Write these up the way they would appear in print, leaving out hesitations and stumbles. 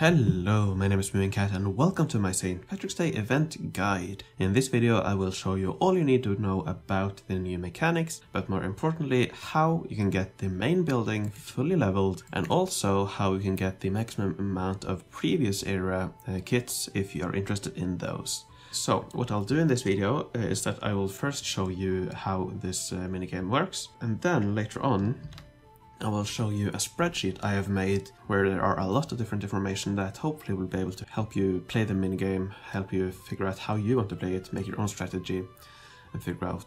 Hello, my name is Cat and welcome to my St. Patrick's Day event guide. In this video I will show you all you need to know about the new mechanics, but more importantly how you can get the main building fully leveled and also how you can get the maximum amount of previous era kits if you are interested in those. So what I'll do in this video is that I will first show you how this minigame works, and then later on I will show you a spreadsheet I have made where there are a lot of different information that hopefully will be able to help you play the minigame, help you figure out how you want to play it, make your own strategy, and figure out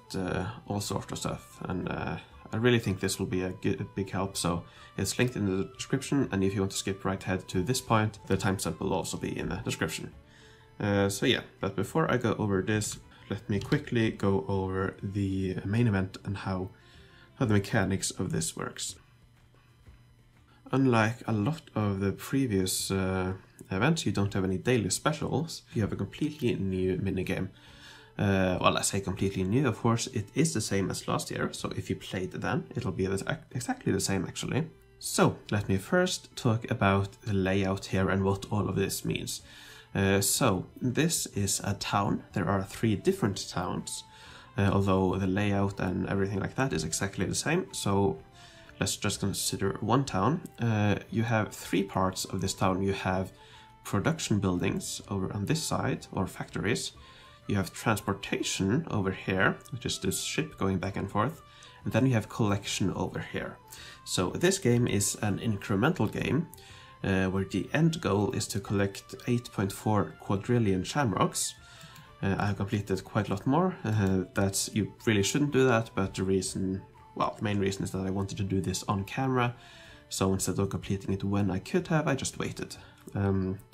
all sorts of stuff. And I really think this will be a big help, so it's linked in the description, and if you want to skip right ahead to this point, the timestamp will also be in the description. So yeah, but before I go over this, let me quickly go over the main event and how the mechanics of this works. Unlike a lot of the previous events, you don't have any daily specials. You have a completely new minigame. Well, I say completely new, of course, it is the same as last year, so if you played then, it'll be exactly the same actually. So, let me first talk about the layout here and what all of this means. So, this is a town. There are 3 different towns, although the layout and everything like that is exactly the same. So, let's just consider one town. You have 3 parts of this town. You have production buildings over on this side, or factories. You have transportation over here, which is this ship going back and forth. And then you have collection over here. So this game is an incremental game, where the end goal is to collect 8.4 quadrillion shamrocks. I have completed quite a lot more. You really shouldn't do that, but the main reason is that I wanted to do this on camera, so instead of completing it when I could have, I just waited.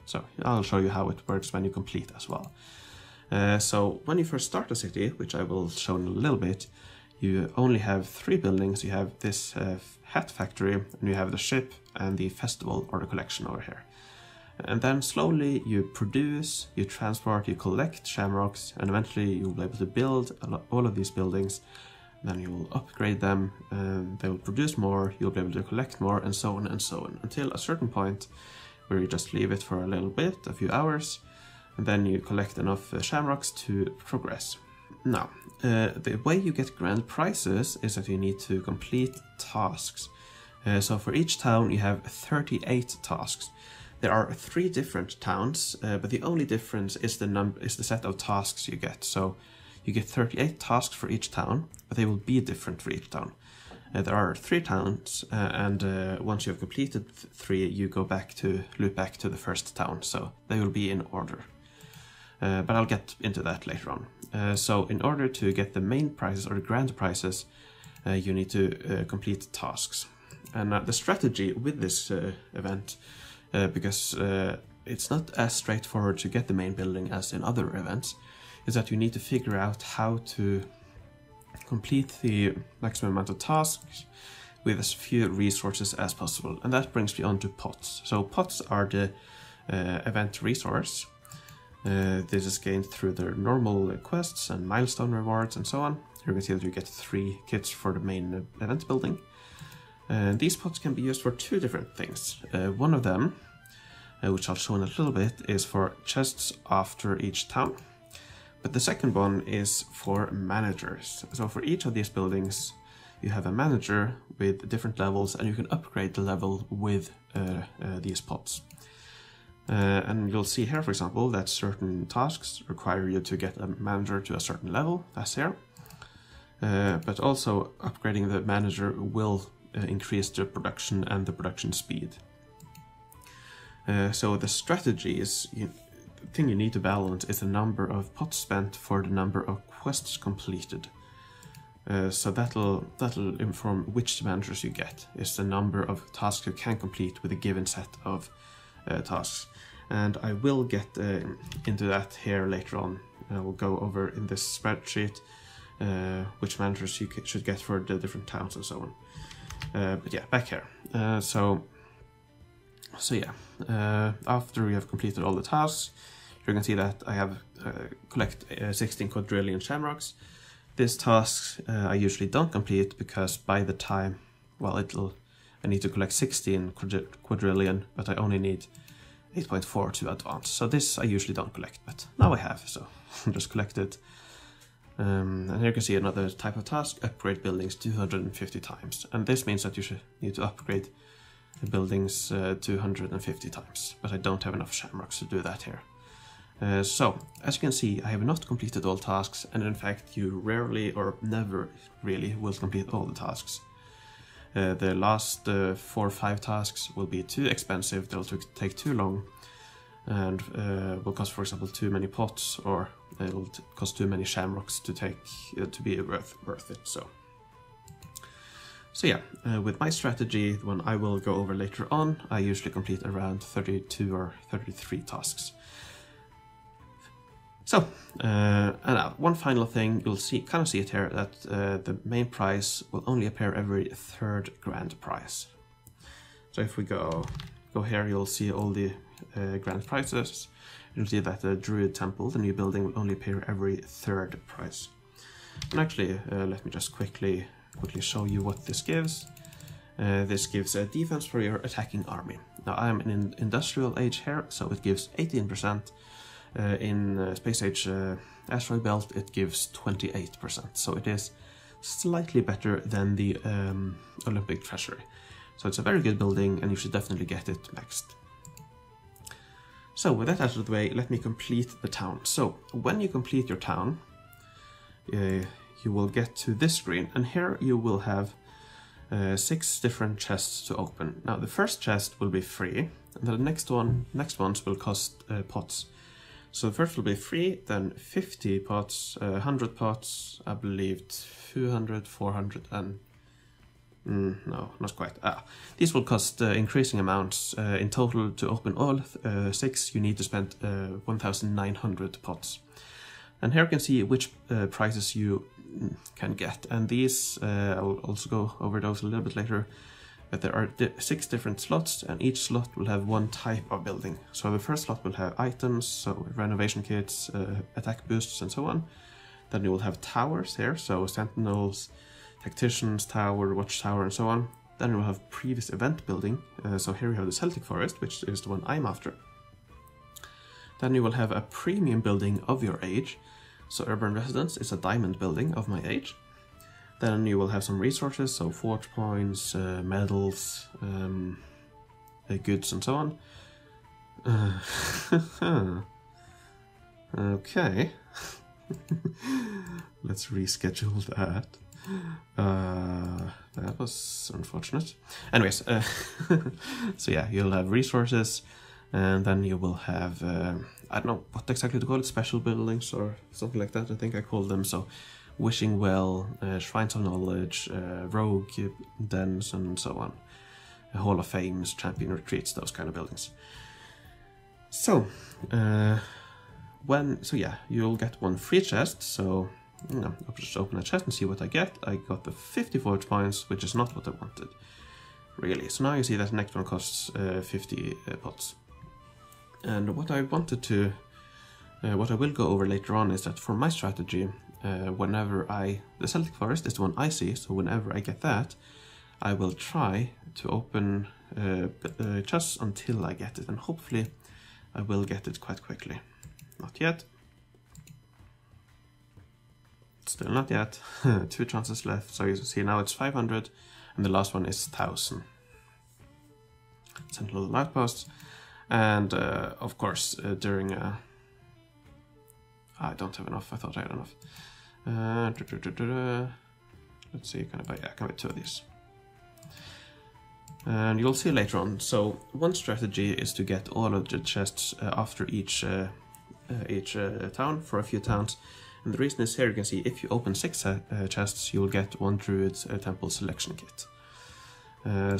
So I'll show you how it works when you complete as well. So when you first start a city, which I will show in a little bit, you only have 3 buildings. You have this hat factory, and you have the ship and the festival or the collection over here. And then slowly you produce, you transport, you collect shamrocks, and eventually you'll be able to build all of these buildings. Then you will upgrade them, and they will produce more, you'll be able to collect more, and so on, until a certain point where you just leave it for a little bit, a few hours, and then you collect enough shamrocks to progress. Now, the way you get grand prizes is that you need to complete tasks. So for each town you have 38 tasks. There are 3 different towns, but the only difference is the set of tasks you get. So you get 38 tasks for each town, but they will be different for each town. There are 3 towns, and once you have completed 3, you loop back to the first town, so they will be in order. But I'll get into that later on. So in order to get the main prizes or the grand prizes, you need to complete tasks. And the strategy with this event, because it's not as straightforward to get the main building as in other events, is that you need to figure out how to complete the maximum amount of tasks with as few resources as possible. And that brings me on to pots. So pots are the event resource. This is gained through their normal quests and milestone rewards and so on. Here you can see that you get 3 kits for the main event building. These pots can be used for 2 different things. One of them, which I'll show in a little bit, is for chests after each town. But the second one is for managers. So for each of these buildings you have a manager with different levels, and you can upgrade the level with these pots. And you'll see here, for example, that certain tasks require you to get a manager to a certain level, that's here. But also upgrading the manager will increase the production and the production speed. So the strategy is, the thing you need to balance is the number of pots spent for the number of quests completed. So that'll inform which managers you get. It's the number of tasks you can complete with a given set of tasks. And I will get into that here later on. I will go over in this spreadsheet which managers you should get for the different towns and so on. But yeah, back here. So yeah, after you have completed all the tasks, you can see that I have collect 16 quadrillion shamrocks. This task I usually don't complete because by the time, well, I need to collect 16 quadrillion, but I only need 8.4 to advanced. So this I usually don't collect, but now I have, so just collect it. And here you can see another type of task, upgrade buildings 250 times. And this means that you should need to upgrade the buildings 250 times, but I don't have enough shamrocks to do that here. So, as you can see, I have not completed all tasks, and in fact you rarely or never really will complete all the tasks. The last 4 or 5 tasks will be too expensive, they'll take too long, and will cost, for example, too many pots, or it'll cost too many shamrocks to take to be worth it. So yeah, with my strategy, the one I will go over later on, I usually complete around 32 or 33 tasks. So, and now one final thing, you'll kind of see it here, that the main prize will only appear every 3rd grand prize. So if we go here, you'll see all the grand prizes. You'll see that the Druid Temple, the new building, will only appear every 3rd prize. And actually, let me just quickly show you what this gives. This gives a defense for your attacking army. Now I am in industrial age here, so it gives 18%. In Space Age Asteroid Belt it gives 28%, so it is slightly better than the Olympic Treasury. So it's a very good building and you should definitely get it maxed. So with that out of the way, let me complete the town. So when you complete your town, you will get to this screen, and here you will have 6 different chests to open. Now the first chest will be free, and the next ones will cost pots. So the first will be free, then 50 pots, 100 pots, I believe 200, 400, and no, not quite. These will cost increasing amounts. In total, to open all 6, you need to spend 1,900 pots. And here you can see which prizes you can get, and these, I'll also go over those a little bit later. But there are 6 different slots, and each slot will have one type of building. So the first slot will have items, so renovation kits, attack boosts, and so on. Then you will have towers here, so sentinels, tacticians, tower, watchtower, and so on. Then you will have previous event building, so here you have the Celtic Forest, which is the one I'm after. Then you will have a premium building of your age, so urban residence is a diamond building of my age. Then you will have some resources, so forge points, medals, goods, and so on. Okay. Let's reschedule that. That was unfortunate. Anyways, so yeah, you'll have resources, and then you will have, I don't know what exactly to call it, special buildings or something like that, I think I called them. So Wishing Well, Shrines of Knowledge, Rogue Dens, and so on. Hall of Fames, Champion Retreats, those kind of buildings. So, yeah, you'll get one free chest, so I'll just open a chest and see what I get. I got the 50 forge points, which is not what I wanted, really. So now you see that the next one costs 50 pots. And what I wanted to, what I will go over later on is that for my strategy, the Celtic Forest is the one I see, so whenever I get that, I will try to open chests until I get it, and hopefully I will get it quite quickly. Not yet. Still not yet. 2 chances left, so you see now it's 500, and the last one is 1,000. Sentinel outposts, and of course during I don't have enough. I thought I had enough. Let's see, can I buy 2 of these? And you'll see later on. So one strategy is to get all of the chests after each town, for a few towns. And the reason is, here you can see if you open 6 chests, you will get 1 Druid Temple selection kit.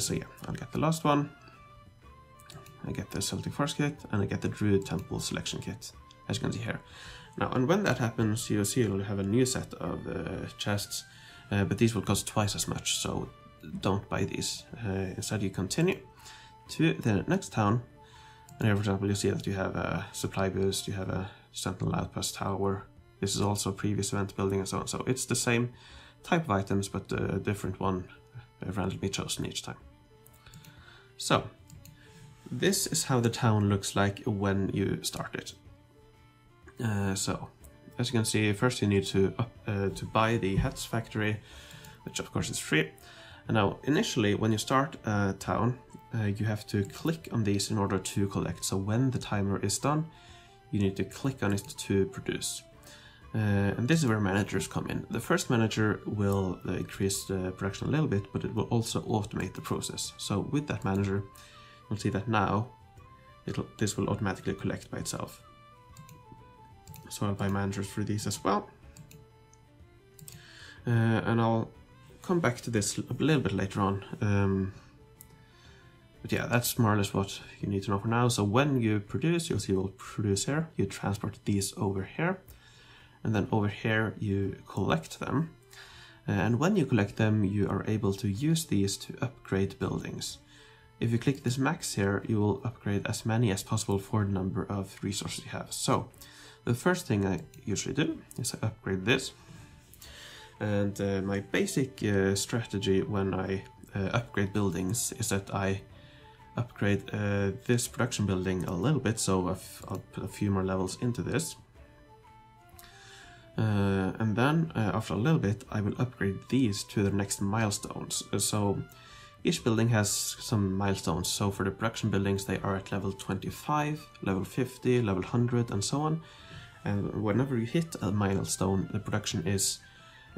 So yeah, I'll get the last one. I get the Celtic Forest kit, and I get the Druid Temple selection kit, as you can see here. Now, and when that happens, you'll see you'll have a new set of chests, but these will cost twice as much, so don't buy these. Instead, you continue to the next town, and here, for example, you see that you have a supply boost, you have a sentinel outpost tower. This is also a previous event building, and so on. So it's the same type of items, but a different one randomly chosen each time. So this is how the town looks like when you start it. So, as you can see, first you need to buy the hats factory, which of course is free. And now, initially, when you start a town, you have to click on these in order to collect. So when the timer is done, you need to click on it to produce. And this is where managers come in. The first manager will increase the production a little bit, but it will also automate the process. So with that manager, you'll see that now this will automatically collect by itself. So I'll buy managers for these as well. And I'll come back to this a little bit later on. But yeah, that's more or less what you need to know for now. So when you produce, you'll see you'll produce here. You transport these over here. And then over here you collect them. And when you collect them, you are able to use these to upgrade buildings. If you click this max here, you will upgrade as many as possible for the number of resources you have. So the first thing I usually do is I upgrade this. And my basic strategy when I upgrade buildings is that I upgrade this production building a little bit, so I'll put a few more levels into this. And then after a little bit I will upgrade these to the next milestones. So each building has some milestones. So for the production buildings they are at level 25, level 50, level 100 and so on. And whenever you hit a milestone, the production is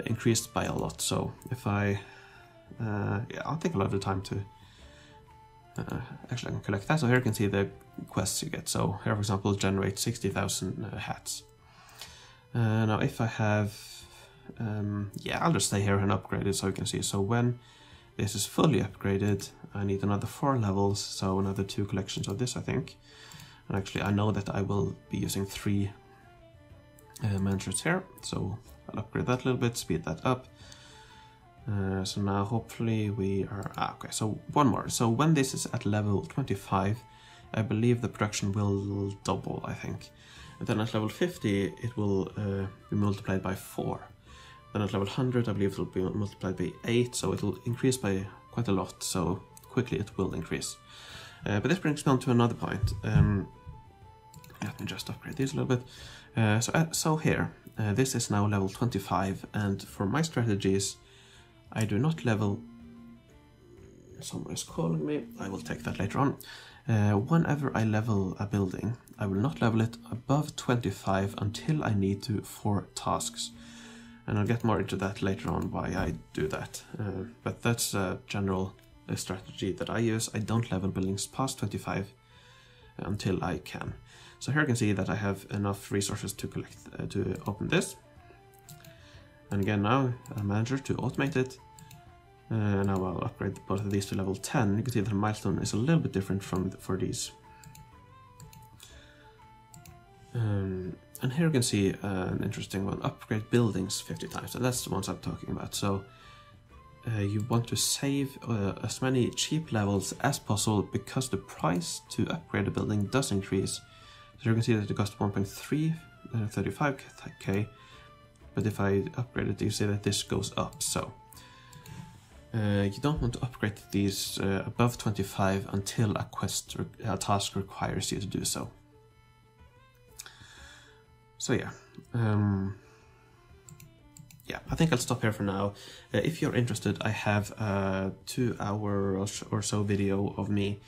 increased by a lot. So if I'll take a lot of the time to actually I can collect that. So here you can see the quests you get. So here, for example, generate 60,000 hats. Now if I have, I'll just stay here and upgrade it so you can see. So when this is fully upgraded, I need another 4 levels, so another 2 collections of this, I think. And actually I know that I will be using 3 managers here, so I'll upgrade that a little bit, speed that up. So now hopefully we are, okay, so one more. So when this is at level 25, I believe the production will double, I think. And then at level 50, it will be multiplied by 4. Then at level 100, I believe it will be multiplied by 8, so it will increase by quite a lot, so quickly it will increase. But this brings me on to another point. Let me just upgrade these a little bit. So here, this is now level 25, and for my strategies, I do not level... Someone is calling me, I will take that later on. Whenever I level a building, I will not level it above 25 until I need to for tasks. And I'll get more into that later on, why I do that. But that's a general strategy that I use. I don't level buildings past 25 until I can. So here you can see that I have enough resources to collect to open this. And again now, a manager to automate it. Now I'll upgrade both of these to level 10. You can see that the milestone is a little bit different for these. And here you can see an interesting one, upgrade buildings 50 times. And that's the ones I'm talking about. So you want to save as many cheap levels as possible because the price to upgrade a building does increase. So you can see that it costs 1.35k, but if I upgrade it, you see that this goes up. So you don't want to upgrade these above 25 until a task requires you to do so. So yeah, I think I'll stop here for now. If you're interested, I have a 2-hour or so video of me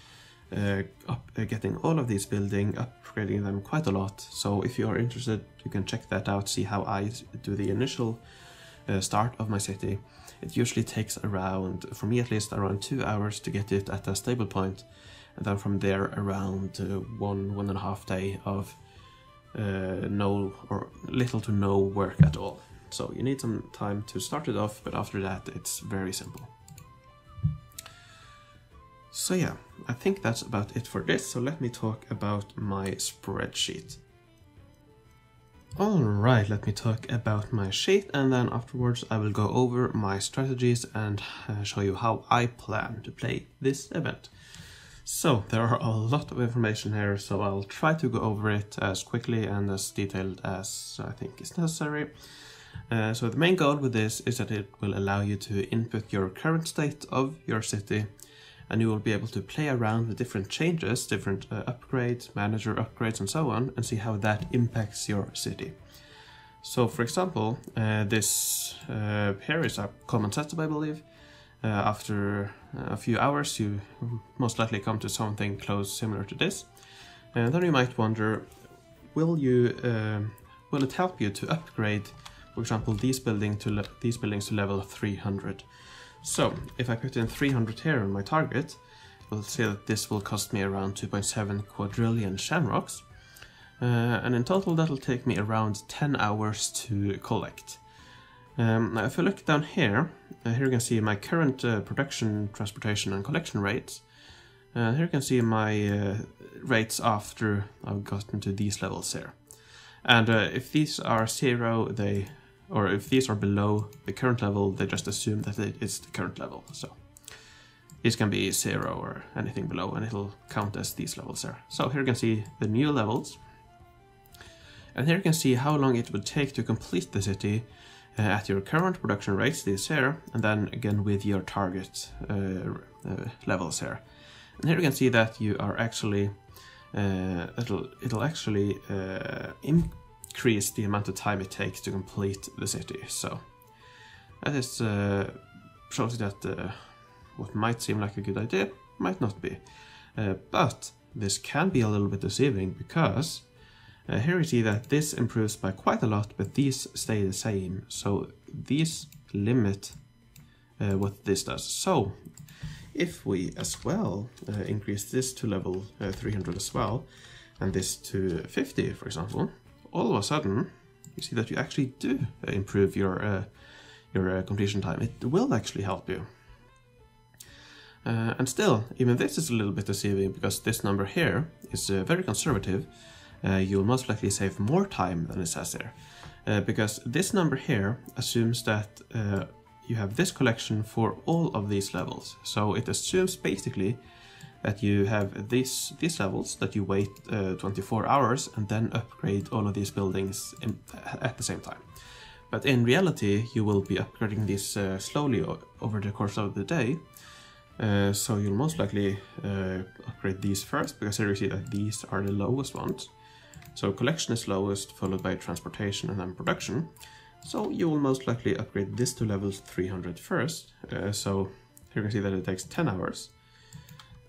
getting all of these buildings, upgrading them quite a lot. So if you are interested, you can check that out, see how I do the initial start of my city. It usually takes around, for me at least, around 2 hours to get it at a stable point, and then from there around 1.5 days of no or little to no work at all. So you need some time to start it off, but after that it's very simple. So yeah, I think that's about it for this. So let me talk about my spreadsheet. Alright, let me talk about my sheet, and then afterwards I will go over my strategies and show you how I plan to play this event. So there are a lot of information here, so I'll try to go over it as quickly and as detailed as I think is necessary. So the main goal with this is that it will allow you to input your current state of your city, and you will be able to play around with different changes, different upgrades, manager upgrades and so on, and see how that impacts your city. So for example, this here is a common setup, I believe. After a few hours you most likely come to something close similar to this. And then you might wonder, will it help you to upgrade, for example, these buildings to level 300? So if I put in 300 here on my target, we'll see that this will cost me around 2.7 quadrillion shamrocks. And in total that'll take me around 10 hours to collect. Now if you look down here, here you can see my current production, transportation and collection rates. Here you can see my rates after I've gotten to these levels here. And if these are 0, or if these are below the current level, they just assume that it is the current level. So these can be 0 or anything below, and it'll count as these levels there. So here you can see the new levels. And here you can see how long it would take to complete the city at your current production rates, these here, and then again with your target levels here. And here you can see that you are actually, it'll actually increase the amount of time it takes to complete the city. So that is shows you that what might seem like a good idea might not be. But this can be a little bit deceiving, because here you see that this improves by quite a lot, but these stay the same. So these limit what this does. So if we as well increase this to level 300 as well, and this to 50, for example, all of a sudden you see that you actually do improve your completion time. It will actually help you. And still, even this is a little bit deceiving, because this number here is very conservative. You'll most likely save more time than it says there, because this number here assumes that you have this collection for all of these levels. So it assumes basically that you have these levels, that you wait 24 hours and then upgrade all of these buildings at the same time. But in reality, you will be upgrading these slowly over the course of the day. So you'll most likely upgrade these first, because here you see that these are the lowest ones. So collection is lowest, followed by transportation and then production. So you will most likely upgrade this to level 300 first. So here you can see that it takes 10 hours.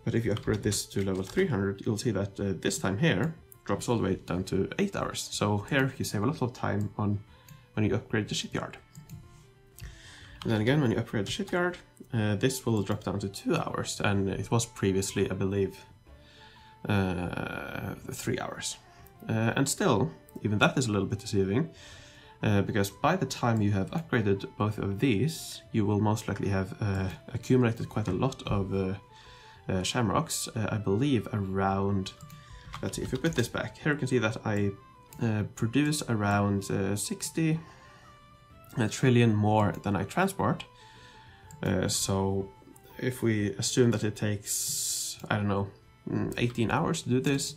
But if you upgrade this to level 300, you'll see that this time here drops all the way down to 8 hours. So here you save a lot of time on when you upgrade the shipyard. And then again, when you upgrade the shipyard, this will drop down to 2 hours, and it was previously, I believe, 3 hours. And still, even that is a little bit deceiving, because by the time you have upgraded both of these, you will most likely have accumulated quite a lot of shamrocks. I believe around, let's see, if we put this back, here you can see that I produce around 60 trillion more than I transport. So if we assume that it takes, I don't know, 18 hours to do this,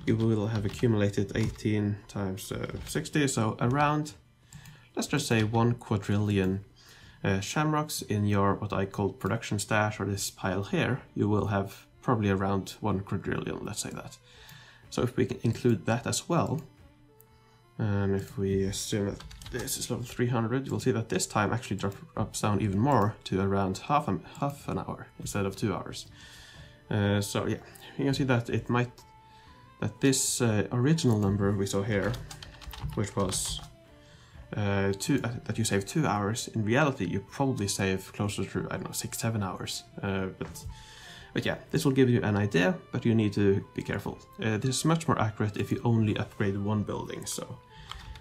you will have accumulated 18 times 60, so around, let's just say 1 quadrillion shamrocks in your, what I call production stash, or this pile here. You will have probably around 1 quadrillion, let's say that. So if we can include that as well, and if we assume that this is level 300, you'll see that this time actually drops down even more to around half an hour instead of 2 hours. So yeah, you can see that it might, that this original number we saw here, which was that you save 2 hours, in reality you probably save closer to, I don't know, 6-7 hours. But yeah, this will give you an idea, but you need to be careful. This is much more accurate if you only upgrade one building. So,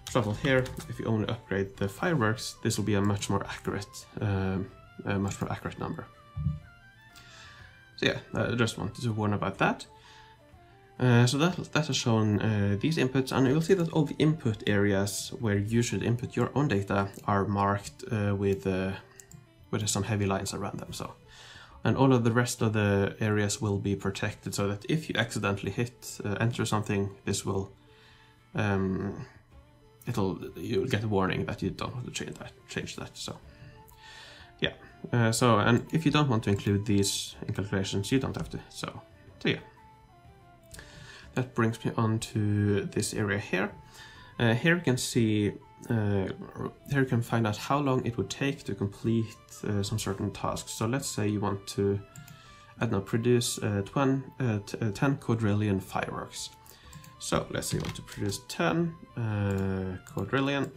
for example, here, if you only upgrade the fireworks, this will be a much more accurate number. So yeah, I just wanted to warn about that. So that has shown these inputs, and you'll see that all the input areas where you should input your own data are marked with some heavy lines around them. So, and all of the rest of the areas will be protected, so that if you accidentally hit enter something, this will you'll get a warning that you don't want to change that. So yeah, and if you don't want to include these in calculations, you don't have to. So yeah. That brings me on to this area here. Here you can see, here you can find out how long it would take to complete some certain tasks. So let's say you want to, I don't know, produce 10 quadrillion fireworks. So let's say you want to produce 10 quadrillion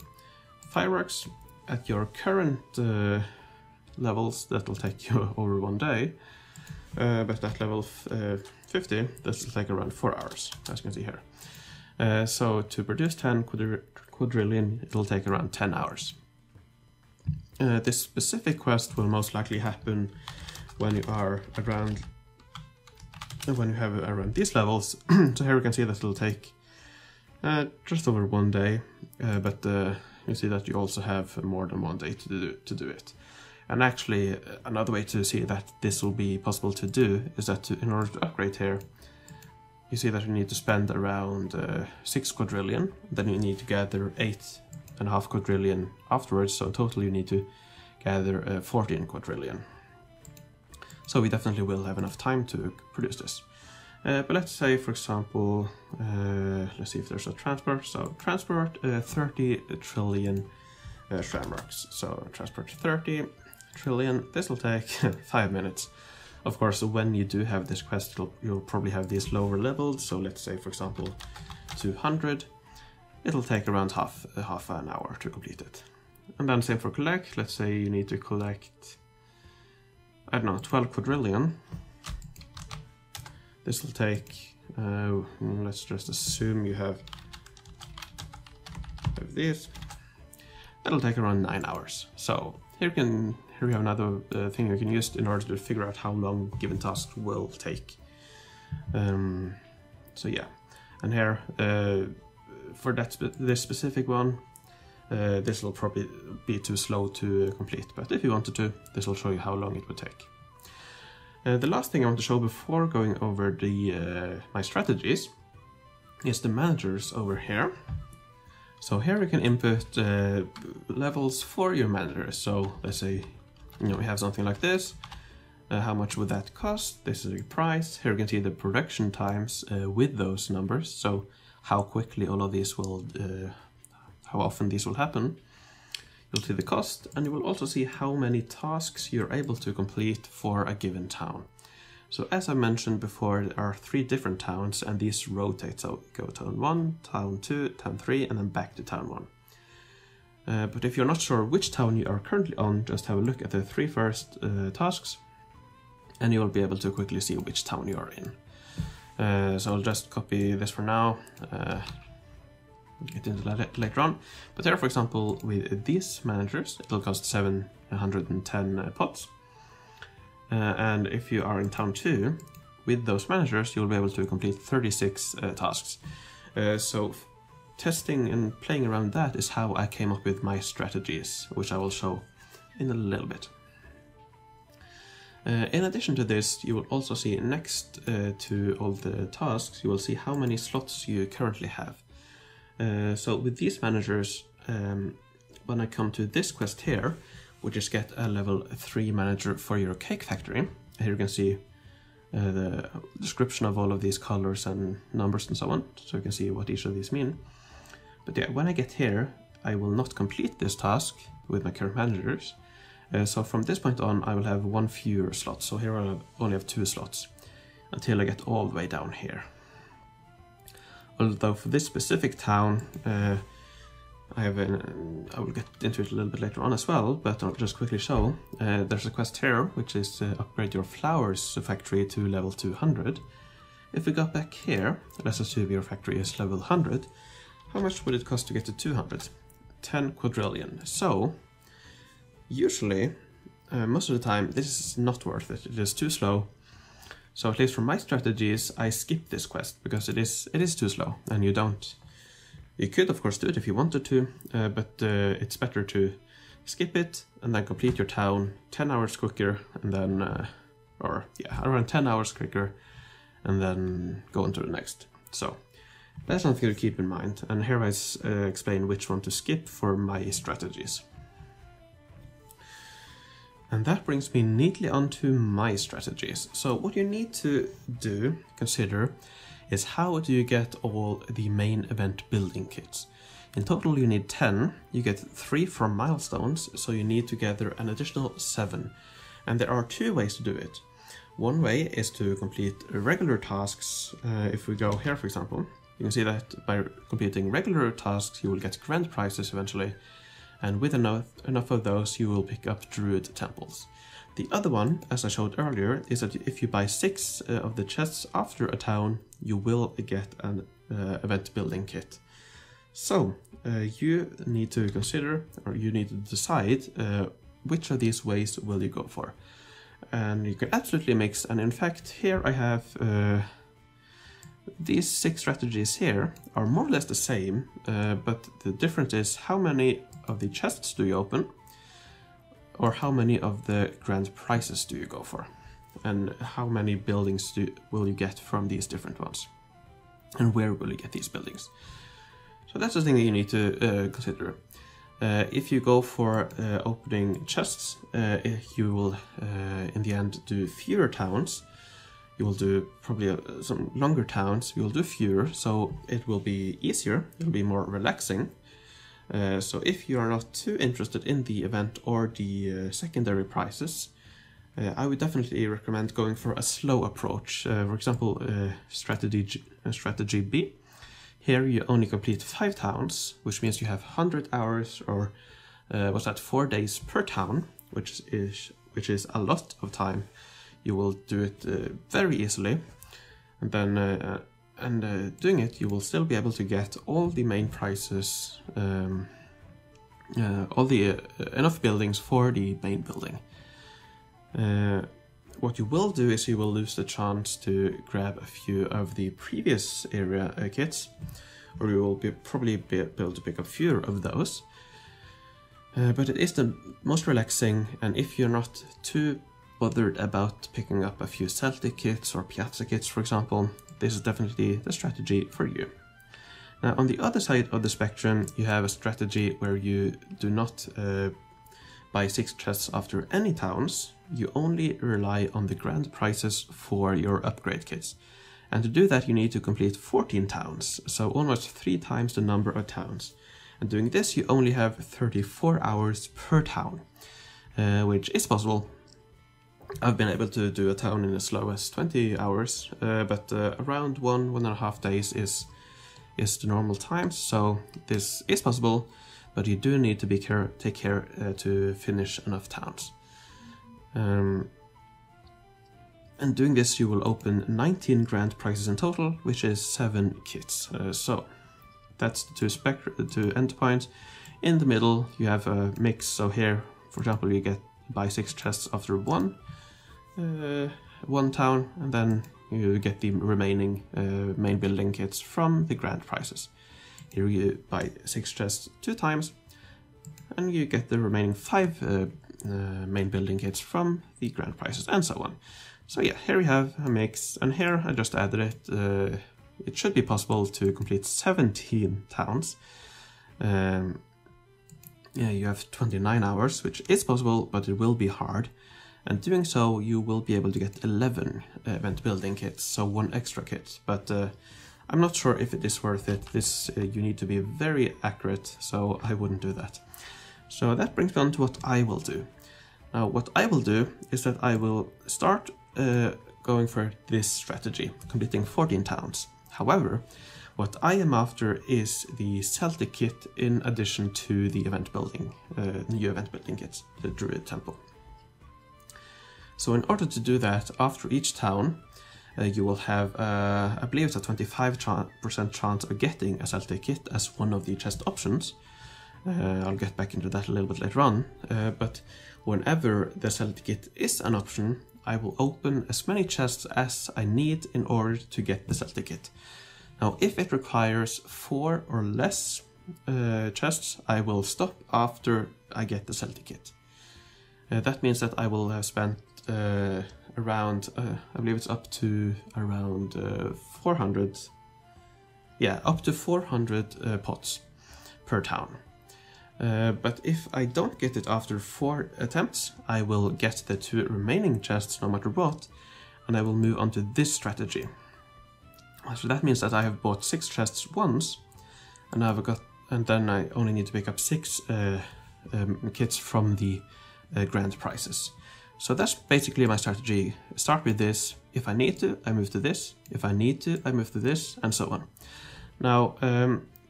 fireworks. At your current levels, that will take you over 1 day. But at level 50, this will take around 4 hours, as you can see here. So to produce 10 quadrillion, it will take around 10 hours. This specific quest will most likely happen when you are around, when you have around these levels. So here you can see that it will take just over 1 day, but you see that you also have more than 1 day to do it. And actually, another way to see that this will be possible to do is that in order to upgrade here, you see that you need to spend around 6 quadrillion, then you need to gather 8.5 quadrillion afterwards, so in total you need to gather 14 quadrillion. So we definitely will have enough time to produce this. But let's say, for example, let's see if there's a transport. So transport 30 trillion shamrocks. So transport 30 trillion, this will take 5 minutes. Of course, when you do have this quest, you'll probably have these lower levels. So let's say, for example, 200, it'll take around half an hour to complete it. And then same for collect. Let's say you need to collect, I don't know, 12 quadrillion. This will take, let's just assume you have these. That'll take around 9 hours. So here you have another thing you can use in order to figure out how long given tasks will take. So yeah, and here for this specific one, this will probably be too slow to complete. But if you wanted to, this will show you how long it would take. The last thing I want to show before going over my strategies is the managers over here. So here we can input levels for your managers. So let's say, we have something like this. How much would that cost? This is the price. Here you can see the production times with those numbers. So how quickly all of these will, how often these will happen. You'll see the cost, and you will also see how many tasks you're able to complete for a given town. So as I mentioned before, there are 3 different towns, and these rotate. So go town 1, town 2, town 3, and then back to town 1. But if you're not sure which town you are currently on, just have a look at the 3 first tasks, and you will be able to quickly see which town you are in. So I'll just copy this for now. Get into that later on. But here, for example, with these managers, it'll cost 710 pots. And if you are in town 2, with those managers, you'll be able to complete 36 tasks. So testing and playing around that is how I came up with my strategies, which I will show in a little bit. In addition to this, you will also see next to all the tasks, you will see how many slots you currently have. So with these managers, when I come to this quest here, which is get a level 3 manager for your cake factory, here you can see the description of all of these colors and numbers and so on, so you can see what each of these mean. But yeah, when I get here, I will not complete this task with my current managers. So from this point on, I will have 1 fewer slot. So here I only have 2 slots until I get all the way down here. Although for this specific town, I will get into it a little bit later on as well, but I'll just quickly show. There's a quest here, which is upgrade your flowers factory to level 200. If we go back here, let's assume your factory is level 100. How much would it cost to get to 200? 10 quadrillion. So, usually, most of the time, this is not worth it. It is too slow. So at least for my strategies, I skip this quest because it is too slow, and you don't. You could of course do it if you wanted to, but it's better to skip it and then complete your town 10 hours quicker, and then, around 10 hours quicker, and then go on to the next. So that's something to keep in mind, and here I explain which one to skip for my strategies. And that brings me neatly onto my strategies. So what you need to consider, is how do you get all the main event building kits. In total you need 10, you get 3 from milestones, so you need to gather an additional 7. And there are 2 ways to do it. One way is to complete regular tasks. If we go here, for example, you can see that by completing regular tasks you will get grand prizes eventually, and with enough of those you will pick up Druid Temples. The other one, as I showed earlier, is that if you buy 6 of the chests after a town, you will get an event building kit. So you need to consider, or you need to decide, which of these ways will you go for. And you can absolutely mix, and in fact here I have these 6 strategies here are more or less the same, but the difference is how many of the chests do you open, or how many of the grand prizes do you go for, and how many buildings will you get from these different ones, and where will you get these buildings. So that's the thing that you need to consider. If you go for opening chests, you will in the end do fewer towns. You will do probably some longer towns, you will do fewer, so it will be easier, it will be more relaxing. So if you are not too interested in the event or the secondary prizes, I would definitely recommend going for a slow approach. For example, strategy B. Here you only complete 5 towns, which means you have 100 hours, or was that 4 days per town, which is a lot of time. You will do it very easily, and then doing it, you will still be able to get all the main prizes, all the enough buildings for the main building. What you will do is you will lose the chance to grab a few of the previous area kits, or you will probably be able to pick up fewer of those. But it is the most relaxing, and if you're not too bothered about picking up a few Celtic kits or Piazza kits, for example, this is definitely the strategy for you. Now, on the other side of the spectrum, you have a strategy where you do not buy 6 chests after any towns. You only rely on the grand prizes for your upgrade kits. And to do that, you need to complete 14 towns, so almost 3 times the number of towns. And doing this, you only have 34 hours per town, which is possible. I've been able to do a town in as low as 20 hours, but around 1.5 days is the normal time, so this is possible, but you do need to take care to finish enough towns. And doing this, you will open 19 grand prizes in total, which is 7 kits. So that's the 2 endpoints. In the middle, you have a mix. So here, for example, you buy 6 chests after one town, and then you get the remaining main building kits from the grand prizes. Here you buy 6 chests 2 times, and you get the remaining 5 main building kits from the grand prizes, and so on. So yeah, here we have a mix, and here I just added it. It should be possible to complete 17 towns. Yeah, you have 29 hours, which is possible, but it will be hard. And doing so, you will be able to get 11 event building kits, so 1 extra kit. But I'm not sure if it is worth it. This you need to be very accurate, so I wouldn't do that. So that brings me on to what I will do. Now, what I will do is that I will start going for this strategy, completing 14 towns. However, what I am after is the Celtic kit in addition to the event building, new event building kits, the Druid Temple. So in order to do that, after each town, you will have, I believe it's a 25% chance of getting a Celtic kit as one of the chest options. I'll get back into that a little bit later on, but whenever the Celtic kit is an option, I will open as many chests as I need in order to get the Celtic kit. Now, if it requires 4 or less chests, I will stop after I get the Celtic kit. That means that I will have spent around, I believe it's up to around 400, yeah, up to 400 pots per town. But if I don't get it after 4 attempts, I will get the 2 remaining chests no matter what, and I will move on to this strategy. So that means that I have bought 6 chests once, and then I only need to pick up 6 kits from the grand prizes. So that's basically my strategy. Start with this. If I need to, I move to this. If I need to, I move to this, and so on. Now,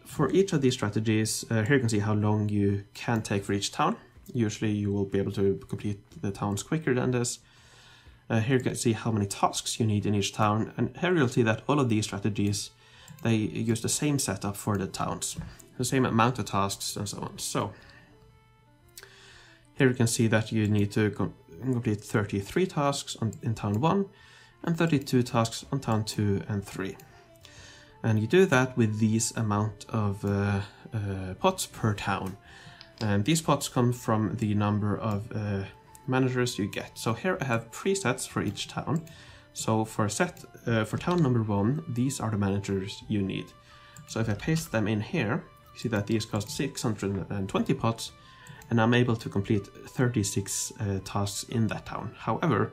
for each of these strategies, here you can see how long you can take for each town. Usually you will be able to complete the towns quicker than this. Here you can see how many tasks you need in each town, and here you'll see that all of these strategies, they use the same setup for the towns, the same amount of tasks and so on. So here you can see that you need to complete 33 tasks in town 1 and 32 tasks on town 2 and 3. And you do that with these amount of pots per town. And these pots come from the number of managers you get. So here I have presets for each town. So for town number 1, these are the managers you need. So if I paste them in here, you see that these cost 620 pots, and I'm able to complete 36 tasks in that town. However,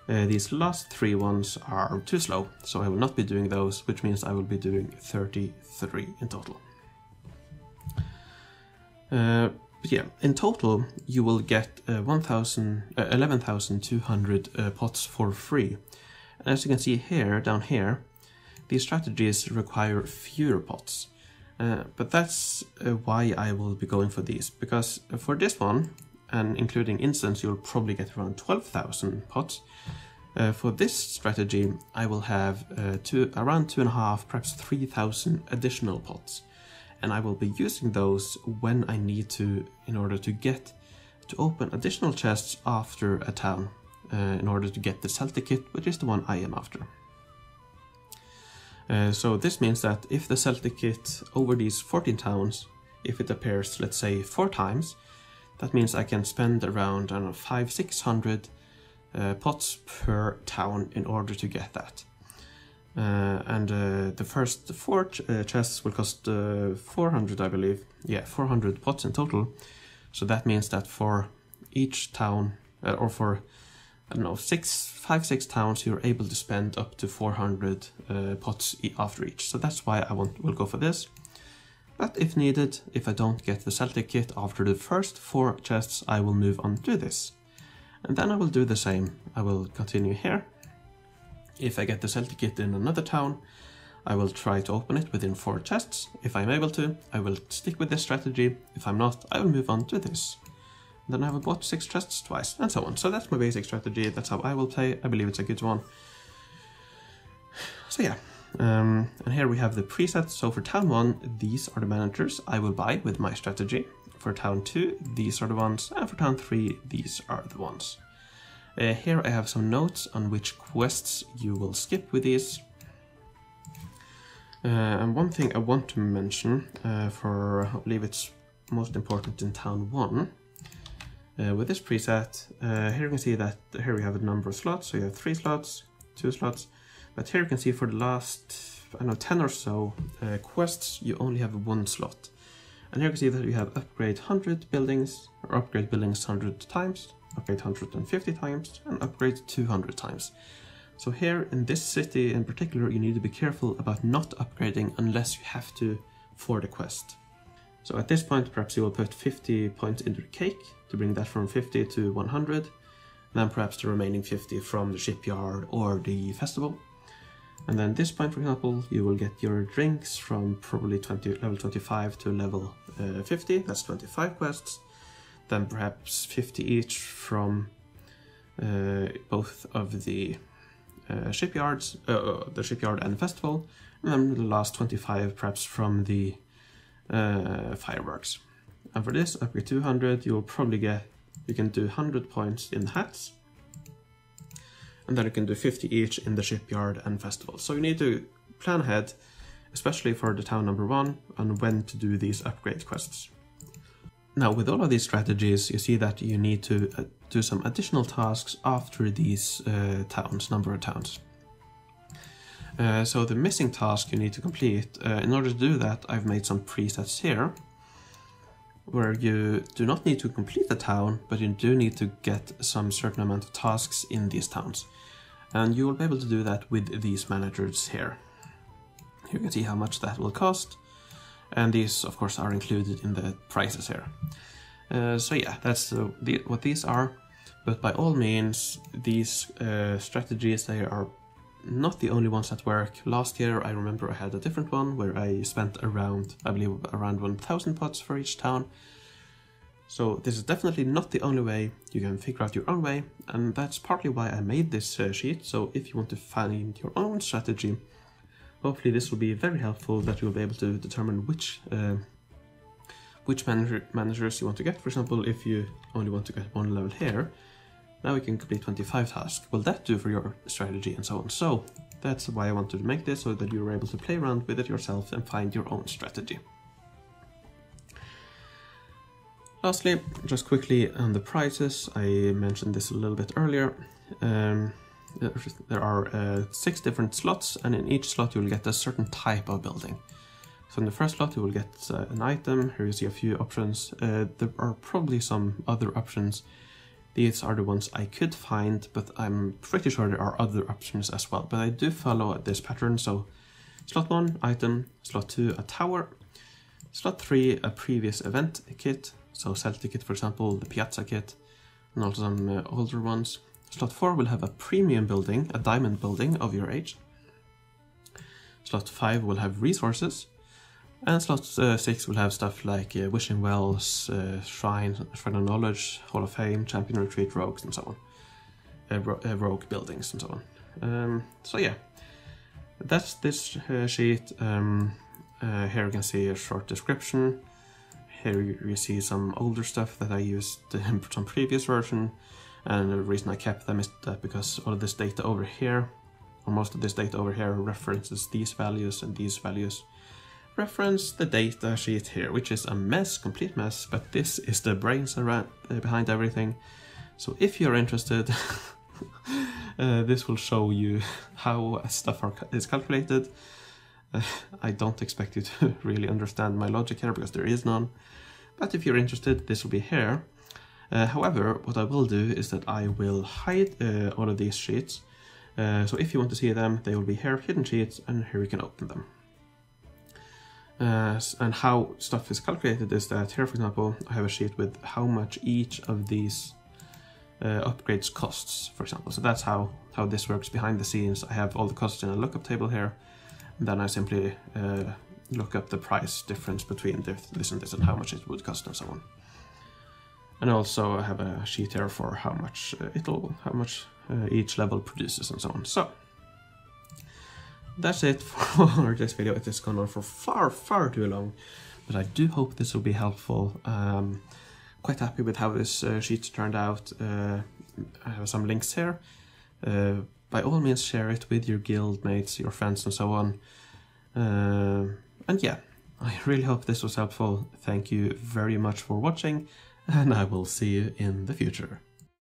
these last 3 ones are too slow, so I will not be doing those, which means I will be doing 33 in total. But yeah, in total you will get 11,200 pots for free. And as you can see here, down here, these strategies require fewer pots. But that's why I will be going for these, because for this one, and including instance, you'll probably get around 12,000 pots. For this strategy, I will have around 2,500, perhaps 3,000 additional pots. And I will be using those when I need to, in order to open additional chests after a town, in order to get the Celtic kit, which is the one I am after. So this means that if the Celtic kit over these 14 towns, if it appears, let's say, 4 times, that means I can spend around, I don't know, 500-600 pots per town in order to get that. And the first 4 chests will cost 400, I believe. Yeah, 400 pots in total. So that means that for each town, or for, I don't know, 5-6 towns, you're able to spend up to 400 pots after each. So that's why I will go for this. But if needed, if I don't get the Celtic kit after the first 4 chests, I will move on to this. And then I will do the same. I will continue here. If I get the Celtic kit in another town, I will try to open it within 4 chests. If I'm able to, I will stick with this strategy. If I'm not, I will move on to this. Then I have bought 6 chests twice, and so on. So that's my basic strategy. That's how I will play. I believe it's a good one. So yeah. And here we have the presets. So for town 1, these are the managers I will buy with my strategy. For town 2, these are the ones. And for town 3, these are the ones. Here I have some notes on which quests you will skip with these. And one thing I want to mention, I believe it's most important in town 1, with this preset, here you can see that here we have a number of slots, so you have 3 slots, 2 slots, but here you can see for the last, I don't know, 10 or so quests, you only have 1 slot. And here you can see that you have upgrade 100 buildings, or upgrade buildings 100 times, upgrade 150 times, and upgrade 200 times. So here in this city in particular, you need to be careful about not upgrading unless you have to for the quest. So at this point, perhaps you will put 50 points into the cake to bring that from 50 to 100, then perhaps the remaining 50 from the shipyard or the festival. And then this point, for example, you will get your drinks from probably level 25 to level 50, that's 25 quests. Then perhaps 50 each from both of the shipyards, the shipyard and the festival, and then the last 25 perhaps from the fireworks. And for this upgrade 200, you will probably you can do 100 points in hats, and then you can do 50 each in the shipyard and festival. So you need to plan ahead, especially for the town number 1, on when to do these upgrade quests. Now, with all of these strategies, you see that you need to do some additional tasks after these number of towns. So the missing task you need to complete, in order to do that, I've made some presets here. where you do not need to complete the town, but you do need to get some certain amount of tasks in these towns. And you will be able to do that with these managers here. You can see how much that will cost, and these of course are included in the prices here. So yeah, that's what these are, but by all means these strategies, they are not the only ones that work. Last year I remember I had a different one where I spent around, I believe, around 1,000 pots for each town. So this is definitely not the only way. You can figure out your own way, and that's partly why I made this sheet. So if you want to find your own strategy, hopefully this will be very helpful, that you'll be able to determine which managers you want to get. For example, if you only want to get one level here, now you can complete 25 tasks. Will that do for your strategy, and so on? So that's why I wanted to make this, so that you're able to play around with it yourself and find your own strategy. Lastly, just quickly on the prices, I mentioned this a little bit earlier. There are 6 different slots, and in each slot you will get a certain type of building. So in the first slot you will get an item. Here you see a few options. There are probably some other options. These are the ones I could find, but I'm pretty sure there are other options as well. But I do follow this pattern. So slot 1, item. Slot 2, a tower. Slot 3, a previous event kit. So Celtic kit, for example, the Piazza kit, and also some older ones. Slot 4 will have a premium building, a diamond building of your age. Slot 5 will have resources. And slot 6 will have stuff like Wishing Wells, Shrine of Knowledge, Hall of Fame, Champion Retreat, Rogues, and so on. Rogue buildings and so on. So yeah, that's this sheet. Here you can see a short description. Here you see some older stuff that I used in some previous version. And the reason I kept them is that because all of this data over here, or most of this data over here, references these values, and these values reference the data sheet here, which is a mess, complete mess, but this is the brains around, behind everything. So if you're interested, this will show you how stuff is calculated. I don't expect you to really understand my logic here, because there is none. But if you're interested, this will be here. However, what I will do is that I will hide all of these sheets. So if you want to see them, they will be here, hidden sheets, and here you can open them. And how stuff is calculated is that here, for example, I have a sheet with how much each of these upgrades costs, for example. So that's how this works behind the scenes. I have all the costs in a lookup table here, and then I simply look up the price difference between this and this, and how much it would cost, and so on. And also I have a sheet here for how much each level produces, and so on. So that's it for this video. It has gone on for far too long, but I do hope this will be helpful. Quite happy with how this sheet turned out. I have some links here. By all means, share it with your guild mates, your friends, and so on. And yeah, I really hope this was helpful. Thank you very much for watching, and I will see you in the future.